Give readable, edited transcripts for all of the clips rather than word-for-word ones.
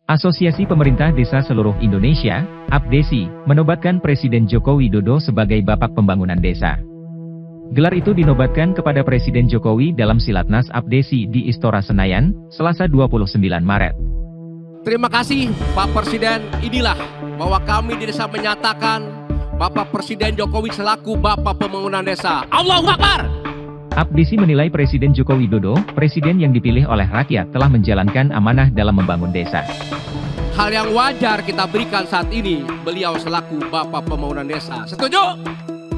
Asosiasi Pemerintah Desa Seluruh Indonesia, APDESI, menobatkan Presiden Joko Widodo sebagai Bapak Pembangunan Desa. Gelar itu dinobatkan kepada Presiden Jokowi dalam Silatnas APDESI di Istora Senayan, Selasa 29 Maret. Terima kasih Pak Presiden, inilah bahwa kami di desa menyatakan Bapak Presiden Jokowi selaku Bapak Pembangunan Desa. Allahu Akbar! APDESI menilai Presiden Joko Widodo, presiden yang dipilih oleh rakyat, telah menjalankan amanah dalam membangun desa. Hal yang wajar kita berikan saat ini, beliau selaku Bapak Pembangunan Desa. Setuju?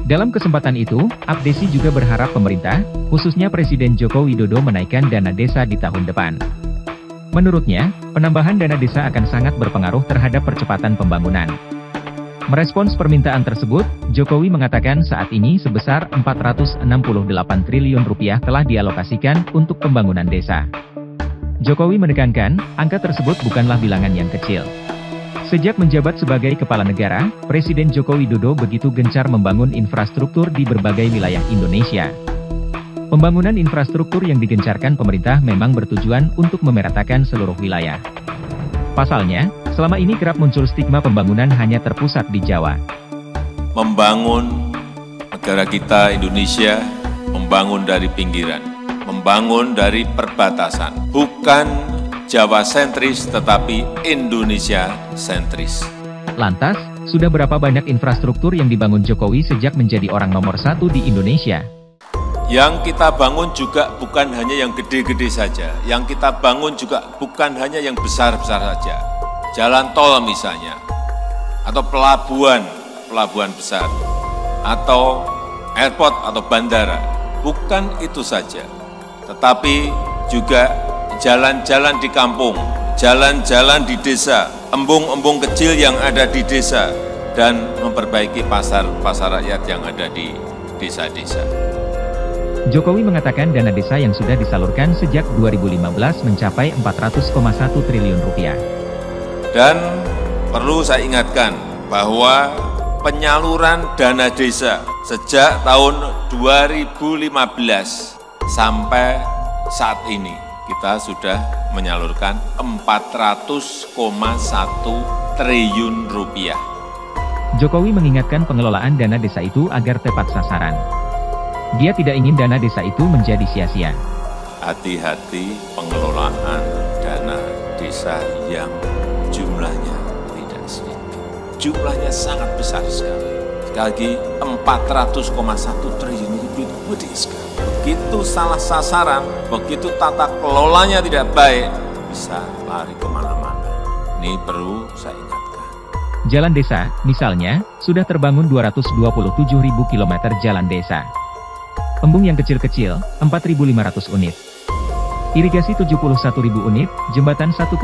Dalam kesempatan itu, APDESI juga berharap pemerintah, khususnya Presiden Joko Widodo menaikkan dana desa di tahun depan. Menurutnya, penambahan dana desa akan sangat berpengaruh terhadap percepatan pembangunan. Merespons permintaan tersebut, Jokowi mengatakan saat ini sebesar Rp468 triliun telah dialokasikan untuk pembangunan desa. Jokowi menekankan, angka tersebut bukanlah bilangan yang kecil. Sejak menjabat sebagai kepala negara, Presiden Joko Widodo begitu gencar membangun infrastruktur di berbagai wilayah Indonesia. Pembangunan infrastruktur yang digencarkan pemerintah memang bertujuan untuk memeratakan seluruh wilayah. Pasalnya, selama ini kerap muncul stigma pembangunan hanya terpusat di Jawa. Membangun negara kita Indonesia, membangun dari pinggiran, membangun dari perbatasan, bukan Jawa sentris tetapi Indonesia sentris. Lantas, sudah berapa banyak infrastruktur yang dibangun Jokowi sejak menjadi orang nomor 1 di Indonesia? Yang kita bangun juga bukan hanya yang gede-gede saja, yang kita bangun juga bukan hanya yang besar-besar saja. Jalan tol misalnya, atau pelabuhan besar, atau airport atau bandara. Bukan itu saja, tetapi juga jalan-jalan di kampung, jalan-jalan di desa, embung-embung kecil yang ada di desa, dan memperbaiki pasar rakyat yang ada di desa-desa. Jokowi mengatakan dana desa yang sudah disalurkan sejak 2015 mencapai Rp400,1 triliun. Dan perlu saya ingatkan bahwa penyaluran dana desa sejak tahun 2015 sampai saat ini kita sudah menyalurkan Rp400,1 triliun. Jokowi mengingatkan pengelolaan dana desa itu agar tepat sasaran. Dia tidak ingin dana desa itu menjadi sia-sia. Hati-hati pengelolaan dana desa yang jumlahnya tidak sedikit. Jumlahnya sangat besar sekali. Sekali lagi, Rp400,1 triliun itu gede sekali. Begitu salah sasaran, begitu tata kelolanya tidak baik, bisa lari kemana-mana. Ini perlu saya ingatkan. Jalan desa, misalnya, sudah terbangun 227.000 km jalan desa. Embung yang kecil-kecil, 4.500 unit. Irigasi 71.000 unit, jembatan 1,3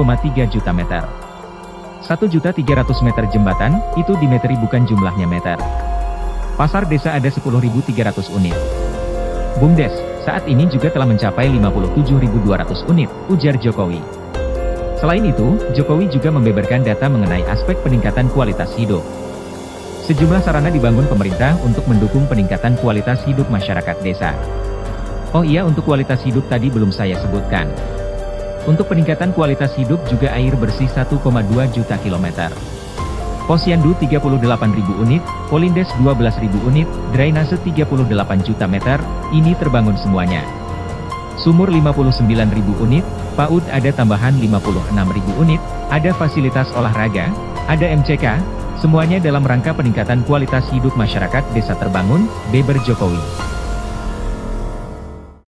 juta meter. 1.300.000 meter jembatan, itu dimeteri bukan jumlahnya meter. Pasar desa ada 10.300 unit. BUMDes, saat ini juga telah mencapai 57.200 unit, ujar Jokowi. Selain itu, Jokowi juga membeberkan data mengenai aspek peningkatan kualitas hidup. Sejumlah sarana dibangun pemerintah untuk mendukung peningkatan kualitas hidup masyarakat desa. Oh iya, untuk kualitas hidup tadi belum saya sebutkan. Untuk peningkatan kualitas hidup juga air bersih 1,2 juta kilometer. Posyandu 38.000 unit, Polindes 12.000 unit, drainase 38 juta meter, ini terbangun semuanya. Sumur 59.000 unit, PAUD ada tambahan 56.000 unit, ada fasilitas olahraga, ada MCK, semuanya dalam rangka peningkatan kualitas hidup masyarakat desa terbangun, beber Jokowi.